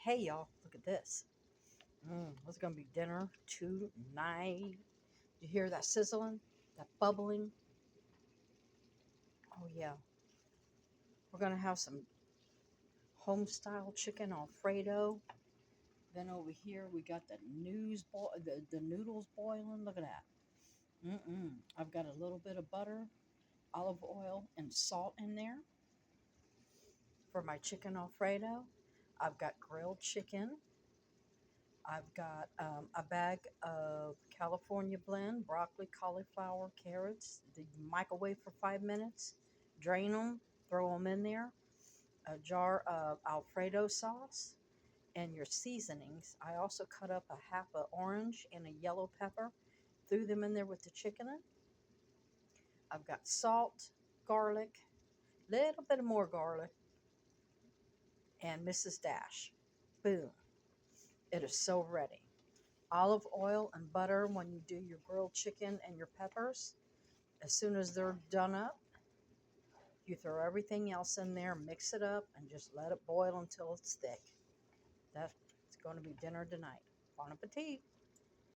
Hey y'all, look at this. What's gonna be dinner tonight? You hear that sizzling, that bubbling? Oh yeah, we're gonna have some home style chicken Alfredo. Then over here we got the noodles boiling. Look at that. I've got a little bit of butter, olive oil, and salt in there for my chicken Alfredo. I've got grilled chicken. I've got a bag of California blend, broccoli, cauliflower, carrots. The microwave for 5 minutes. Drain them, throw them in there. A jar of Alfredo sauce and your seasonings. I also cut up a half an orange and a yellow pepper, threw them in there with the chicken. I've got salt, garlic, little bit of more garlic, and mrs.dash. Boom. It is so ready. Olive oil and butter when you do your grilled chicken and your peppers. As soon as they're done up, you throw everything else in there, mix it up, and just let it boil until it's thick. That's going to be dinner tonight. Bon appetit.